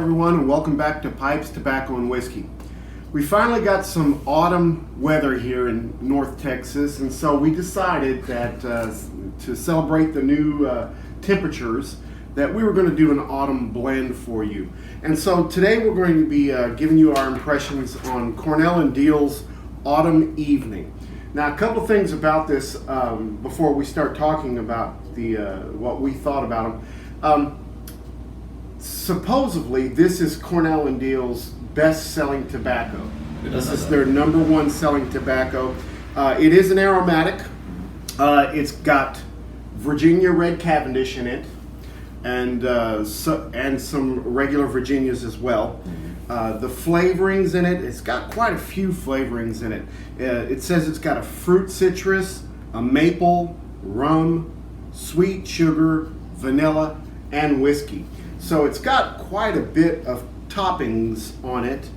everyone, and welcome back to Pipes, Tobacco, and Whiskey. We finally got some autumn weather here in North Texas, and so we decided that to celebrate the new temperatures, that we were going to do an autumn blend for you. And so today we're going to be giving you our impressions on Cornell Diehl's Autumn Evening. Now, a couple things about this before we start talking about the what we thought about them. Supposedly, this is Cornell Diehl's best-selling tobacco. This is their number one selling tobacco. It is an aromatic. It's got Virginia Red Cavendish in it, and some regular Virginias as well. The flavorings in it, it's got quite a few flavorings in it. It says it's got a fruit citrus, a maple, rum, sweet sugar, vanilla, and whiskey. So it's got quite a bit of toppings on it,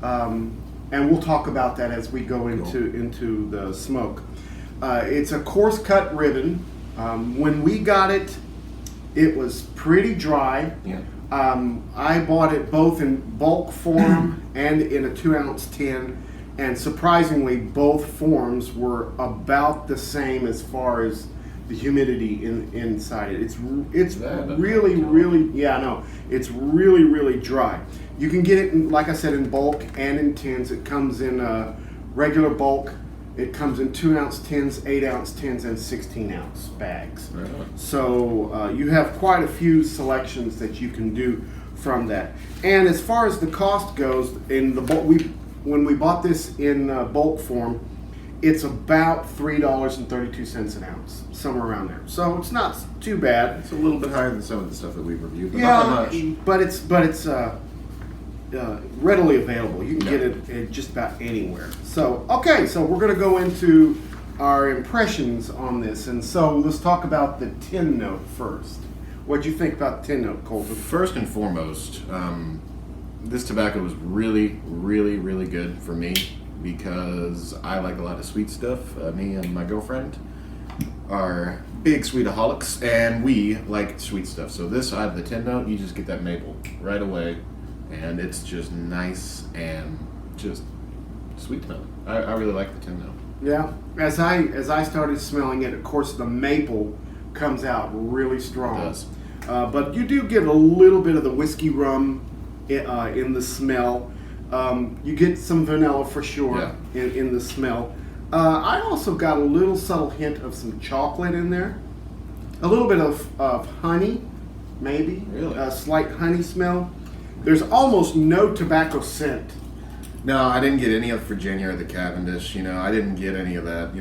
and we'll talk about that as we go into the smoke. It's a coarse cut ribbon. When we got it, it was pretty dry. Yeah. I bought it both in bulk form and in a 2-ounce tin, and surprisingly, both forms were about the same as far as the humidity inside it. It's really dry. You can get it in, like I said, in bulk and in tins. It comes in regular bulk. It comes in 2-ounce tins, 8-ounce tins, and 16-ounce bags. Right. So you have quite a few selections that you can do from that. And as far as the cost goes, in the bulk, when we bought this in bulk form, it's about $3.32 an ounce, somewhere around there. So it's not too bad. It's a little bit higher than some of the stuff that we've reviewed, but Yeah, not that much. but it's readily available. You can get it at just about anywhere. So okay, so we're going to go into our impressions on this, and so let's talk about the tin note first. What do you think about the tin note, Colton? First and foremost, this tobacco was really good for me because I like a lot of sweet stuff. Me and my girlfriend are big sweetaholics, and we like sweet stuff. So this, out of the tin note, you just get that maple right away, and it's just nice and just sweet note. I really like the tin note. Yeah, as I started smelling it, of course, the maple comes out really strong. It does. But you do get a little bit of the whiskey rum in the smell. You get some vanilla for sure in the smell. I also got a little subtle hint of some chocolate in there. A little bit of honey, maybe. Really? A slight honey smell. There's almost no tobacco scent. No, I didn't get any of Virginia or the Cavendish. I didn't get any of that,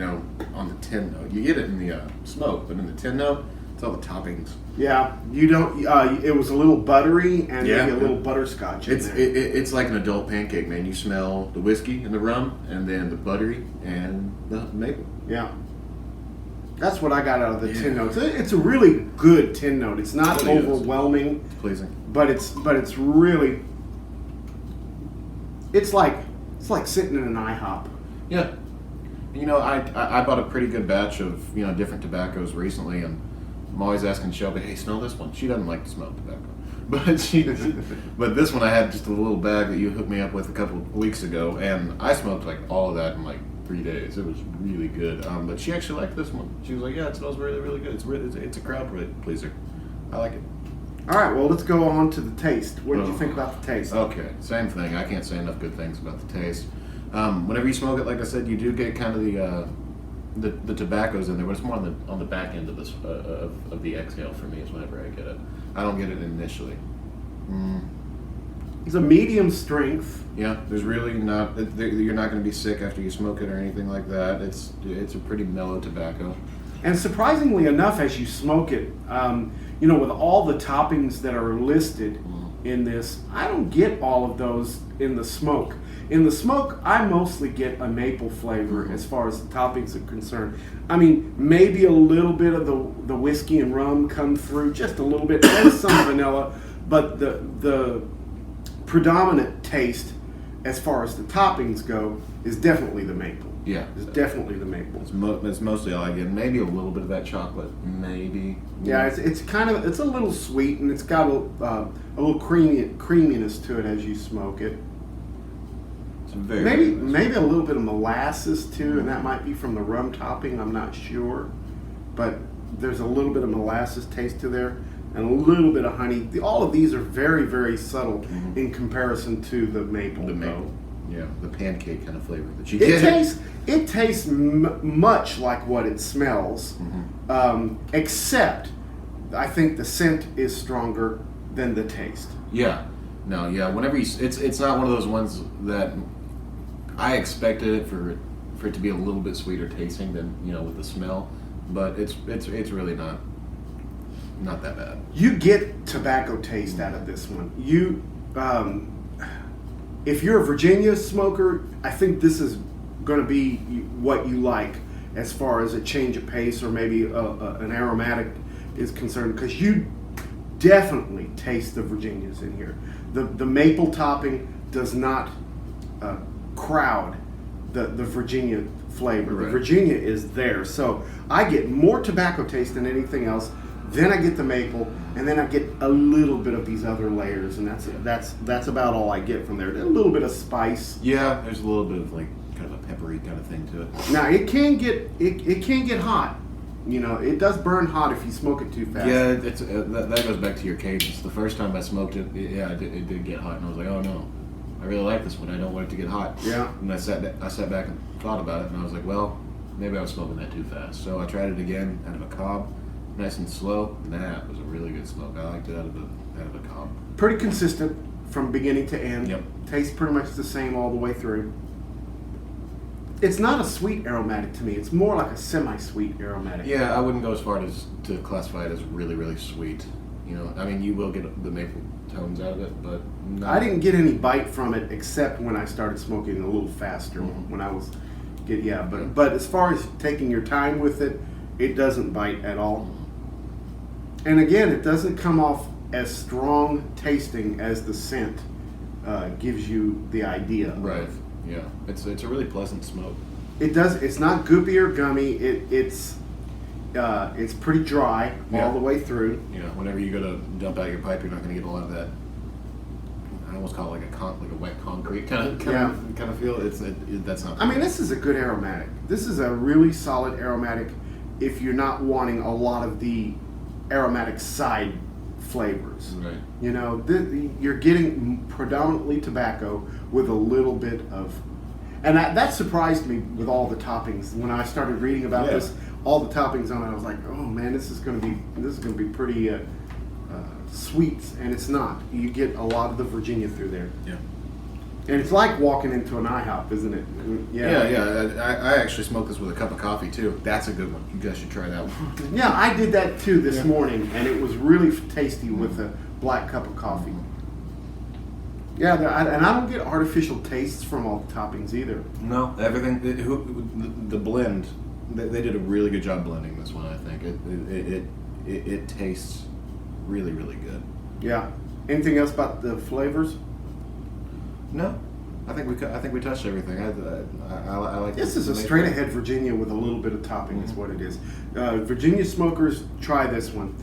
on the tin note. You get it in the smoke, but in the tin note, it's all the toppings. Yeah, you don't. It was a little buttery and maybe a little butterscotch in there. It's like an adult pancake, man. You smell the whiskey and the rum, and then the buttery and the maple. Yeah, that's what I got out of the tin note. It's a really good tin note. It's not overwhelming. It's pleasing, but it's really. It's like sitting in an IHOP. Yeah. I bought a pretty good batch of different tobaccos recently, and I'm always asking Shelby, "Hey, smell this one." She doesn't like to smell tobacco, but this one I had just a little bag that you hooked me up with a couple of weeks ago, and I smoked like all of that in like 3 days. It was really good. But she actually liked this one. She was like, "Yeah, it smells really good. It's a crowd pleaser. I like it." All right, well, let's go on to the taste. What did you think about the taste? Okay, same thing. I can't say enough good things about the taste. Whenever you smoke it, like I said, you do get kind of the tobaccos in there, but it's more on the back end of this of the exhale for me is whenever I get it. I don't get it initially. It's a medium strength. Yeah, there's really not. You're not going to be sick after you smoke it or anything like that. It's a pretty mellow tobacco. And surprisingly enough, as you smoke it, with all the toppings that are listed in this, I don't get all of those in the smoke. In the smoke, I mostly get a maple flavor as far as the toppings are concerned. I mean, maybe a little bit of the whiskey and rum come through, just a little bit, and some vanilla, but the predominant taste as far as the toppings go is definitely the maple. Yeah. It's definitely the maple. It's mostly all I get. Maybe a little bit of that chocolate, maybe. Yeah, it's kind of, it's a little sweet, and it's got a little creaminess to it as you smoke it. It's very, Maybe very nice. maybe a little bit of molasses too, and that might be from the rum topping. I'm not sure, but there's a little bit of molasses taste to there, and a little bit of honey. All of these are very, very subtle in comparison to the maple. The maple. Yeah, the pancake kind of flavor that you It get. tastes much like what it smells, except I think the scent is stronger than the taste. Yeah. No, yeah. Whenever it's not one of those ones that I expected it for it to be a little bit sweeter tasting than with the smell, but it's really not that bad. You get tobacco taste out of this one. You, if you're a Virginia smoker, I think this is going to be what you like as far as a change of pace or maybe an aromatic is concerned, because you definitely taste the Virginias in here. The maple topping does not crowd the Virginia flavor. Right. The Virginia is there, so I get more tobacco taste than anything else. Then I get the maple, and then I get a little bit of these other layers, and that's about all I get from there. A little bit of spice. Yeah, there's a little bit of like kind of a peppery kind of thing to it. It can get hot. It does burn hot if you smoke it too fast. Yeah, that goes back to your cadence. The first time I smoked it, it did get hot, and I was like, oh no, I really like this one. I don't want it to get hot. Yeah. And I sat back and thought about it, and I was like, well, maybe I was smoking that too fast. So I tried it again out of a cob, nice and slow. And that was a really good smoke. I liked it out of a cob. Pretty consistent from beginning to end. Yep. Tastes pretty much the same all the way through. It's not a sweet aromatic to me. It's more like a semi-sweet aromatic. Yeah, I wouldn't go as far as to classify it as really, really sweet. I mean, you will get the maple tones out of it, but not. I didn't get any bite from it except when I started smoking a little faster. When I was, But as far as taking your time with it, it doesn't bite at all. And again, it doesn't come off as strong tasting as the scent gives you the idea. Right. Yeah. It's a really pleasant smoke. It does. It's not goopy or gummy. It's pretty dry all the way through. Whenever you go to dump out your pipe, you're not going to get a lot of that. I almost call it like a wet concrete kind of feel. That's not. I mean, this is a good aromatic. This is a really solid aromatic. If you're not wanting a lot of the aromatic side flavors, Right. You're getting predominantly tobacco with a little bit of, and that surprised me with all the toppings. When I started reading about this, all the toppings on it, I was like, oh man, this is going to be pretty sweet, and it's not. You get a lot of the Virginia through there. Yeah. And it's like walking into an IHOP, isn't it? Yeah. I actually smoked this with a cup of coffee too. That's a good one. You guys should try that one. Yeah, I did that too this morning, and it was really tasty with a black cup of coffee. Yeah, and I don't get artificial tastes from all the toppings either. No, everything. The blend. They did a really good job blending this one. I think it tastes really, really good. Yeah. Anything else about the flavors? No, I think we touched everything. I like This is a straight ahead Virginia with a little bit of topping is what it is. Virginia smokers, try this one.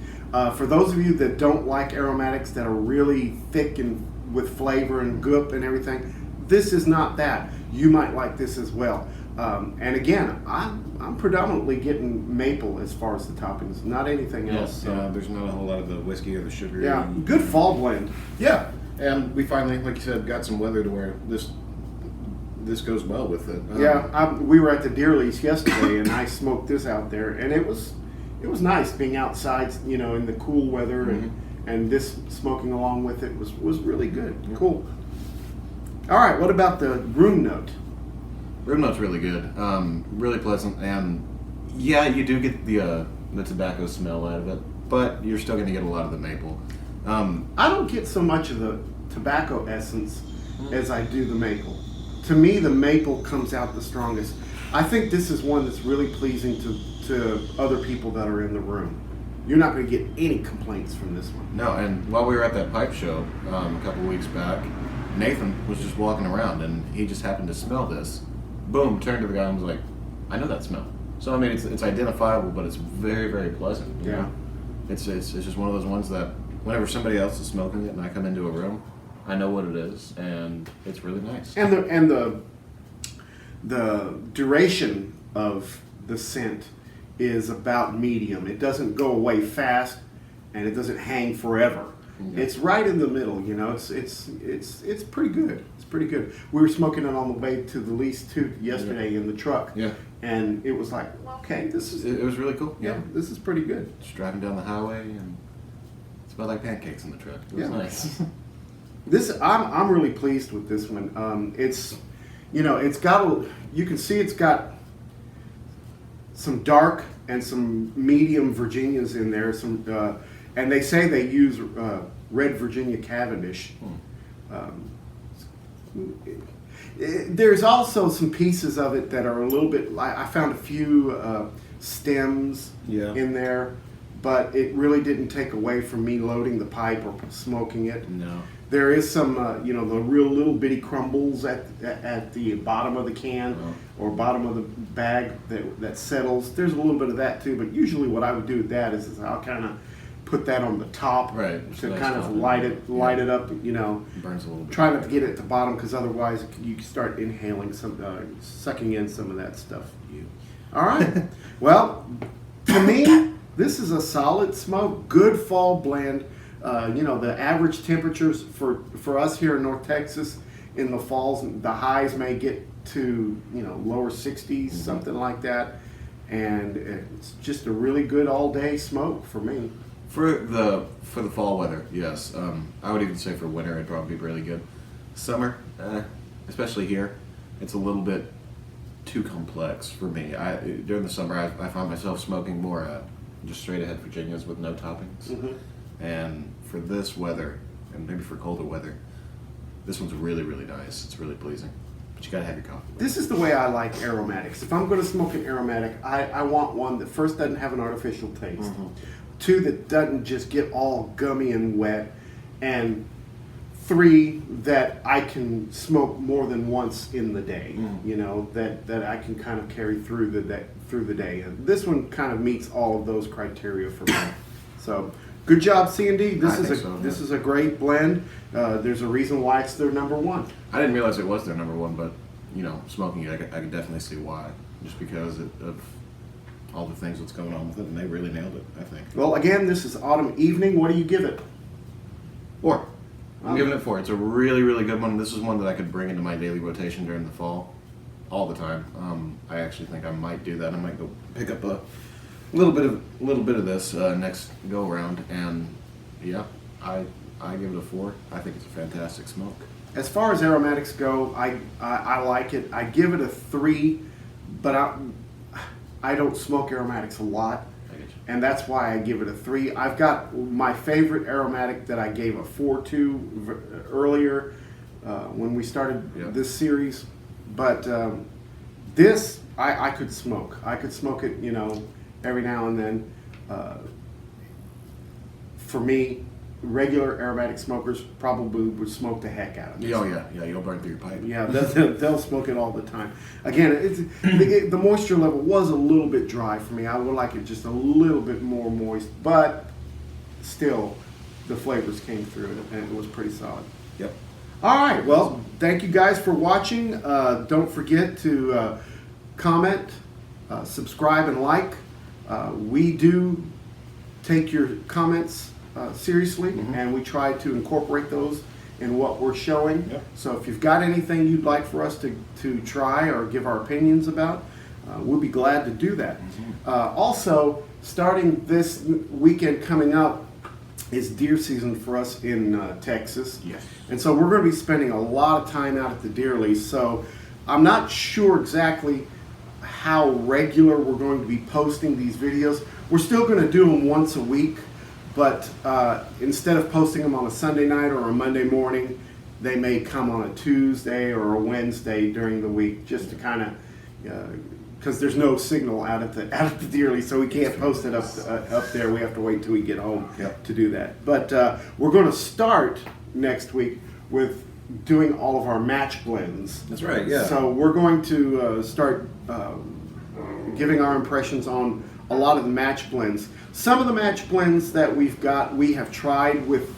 For those of you that don't like aromatics that are really thick and with flavor and goop and everything, this is not that. You might like this as well. And again, I'm predominantly getting maple as far as the toppings, not anything else. Yeah, there's not a whole lot of the whiskey or the sugar. Yeah, good fall blend. Yeah, and we finally, like you said, got some weather to where this goes well with it. We were at the deer lease yesterday, and I smoked this out there, and it was nice being outside, in the cool weather, and this smoking along with it was really good. Cool. All right, what about the room note? Room note's really good, really pleasant, and yeah, you do get the tobacco smell out of it, but you're still going to get a lot of the maple. I don't get so much of the tobacco essence as I do the maple. To me, the maple comes out the strongest. I think this is one that's really pleasing to other people that are in the room. You're not going to get any complaints from this one. No, and while we were at that pipe show a couple weeks back, Nathan was just walking around, and he just happened to smell this. boom, turned to the guy and was like, I know that smell. So I mean, it's identifiable, but it's very, very pleasant. You know? It's just one of those ones that whenever somebody else is smoking it and I come into a room, I know what it is, and it's really nice. And the duration of the scent is about medium. It doesn't go away fast, and it doesn't hang forever. Yeah. It's right in the middle. You know, it's pretty good. It's pretty good. We were smoking it on the way to the lease too yesterday in the truck. Yeah. And it was like, okay, this is It was really cool. yeah, this is pretty good. Just driving down the highway and it smelled like pancakes in the truck. It was Yeah. nice. I'm really pleased with this one. It's, you know, you can see it's got some dark and some medium Virginias in there. And they say they use red Virginia Cavendish. There's also some pieces of it that are a little bit. I found a few stems in there, but it really didn't take away from me loading the pipe or smoking it. No. There is some, the real little bitty crumbles at the bottom of the can or bottom of the bag that settles. There's a little bit of that too, but usually what I would do with that is I'll kind of put that on the top Right. to Nice kind of top. light it up, It burns a little bit. Try not to get it at the bottom because otherwise you can start inhaling sucking in some of that stuff. All right. Well, to me, this is a solid smoke, good fall blend. The average temperatures for us here in North Texas in the falls, the highs may get to lower 60s, something like that, and it's just a really good all day smoke for me. For the fall weather, yes. I would even say for winter it'd probably be really good. Summer, especially here, it's a little bit too complex for me. During the summer I find myself smoking more just straight ahead Virginias with no toppings. Mm-hmm. And for this weather, and maybe for colder weather, this one's really, really nice. It's really pleasing. But you gotta have your coffee. This is the way I like aromatics. If I'm going to smoke an aromatic, I want one that first doesn't have an artificial taste. Mm-hmm. Two, that doesn't just get all gummy and wet. And three, that I can smoke more than once in the day. That I can kind of carry through the day. And this one kind of meets all of those criteria for me. So good job, C&D. This is a great blend. There's a reason why it's their number one. I didn't realize it was their number one, but smoking it, I could definitely see why. Just because of all the things that's going on with it, and they really nailed it, I think. Well, again, this is Autumn Evening. What do you give it? 4. I'm giving it 4. It's a really, really good one. This is one that I could bring into my daily rotation during the fall, all the time. I actually think I might do that. I might go pick up a little bit of this next go around, and yeah, I give it a 4. I think it's a fantastic smoke. As far as aromatics go, I like it. I give it a 3, but I don't smoke aromatics a lot, I get you. and that's why I give it a 3. I've got my favorite aromatic that I gave a 4 to earlier when we started this series, but this I could smoke. I could smoke it, every now and then. For me, regular aromatic smokers probably would smoke the heck out of it. Oh yeah, you'll burn through your pipe. Yeah, they'll smoke it all the time. Again, the moisture level was a little bit dry for me. I would like it just a little bit more moist, but still, the flavors came through and it was pretty solid. Yep. All right, well, thank you guys for watching. Don't forget to comment, subscribe, and like. We do take your comments seriously, and we try to incorporate those in what we're showing. Yep. So if you've got anything you'd like for us to try or give our opinions about, we'll be glad to do that. Also, starting this weekend coming up is deer season for us in Texas. Yes. And so we're going to be spending a lot of time out at the deer lease. So I'm not sure exactly how regular we're going to be posting these videos. We're still going to do them once a week, but instead of posting them on a Sunday night or a Monday morning, they may come on a Tuesday or a Wednesday during the week, just to kind of, because there's no signal out at the deer lease, so we can't post it up there. We have to wait till we get home to do that. But we're going to start next week with doing all of our match blends. That's right. Yeah. So we're going to start giving our impressions on a lot of the match blends. Some of the match blends that we've got, we have tried with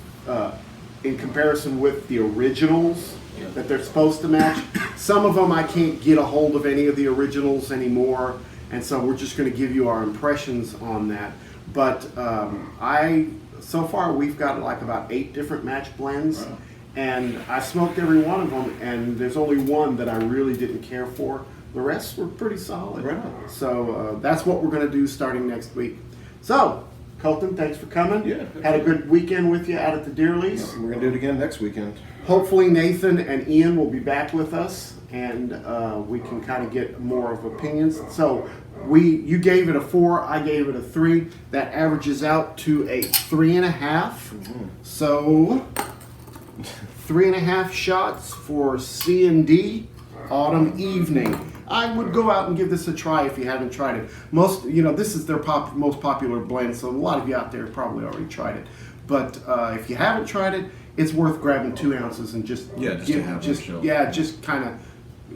in comparison with the originals that they're supposed to match. Some of them I can't get a hold of any of the originals anymore, and so we're just going to give you our impressions on that. But so far we've got like about 8 different match blends. Wow. And I smoked every one of them, and there's only one that I really didn't care for. The rest were pretty solid. Right. So that's what we're going to do starting next week. So, Colton, thanks for coming. Yeah. Had a good weekend with you out at the deer lease. We're gonna do it again next weekend. Hopefully Nathan and Ian will be back with us, and we can kind of get more of opinions. So you gave it a 4, I gave it a 3. That averages out to a 3.5. Mm-hmm. So 3.5 shots for C&D Autumn Evening. I would go out and give this a try if you haven't tried it. This is their most popular blend, so a lot of you out there probably already tried it. But if you haven't tried it, it's worth grabbing 2 ounces and just kind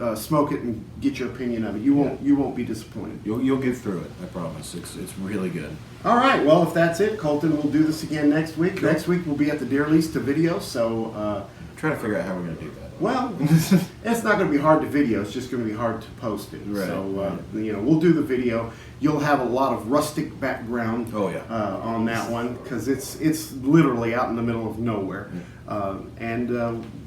of smoke it and get your opinion of it. You won't be disappointed. You'll get through it. I promise. It's really good. All right. Well, if that's it, Colton, we'll do this again next week. Cool. Next week we'll be at the deer lease to video. So. Trying to figure out how we're gonna do that. Well, it's not going to be hard to video. It's just going to be hard to post it. Right. So we'll do the video. You'll have a lot of rustic background. Oh, yeah. On that one because it's literally out in the middle of nowhere, and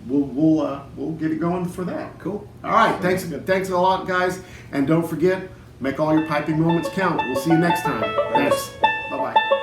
we'll get it going for that. Cool. All right. Thanks a lot, guys, and don't forget, make all your piping moments count. We'll see you next time. Thanks. Bye bye.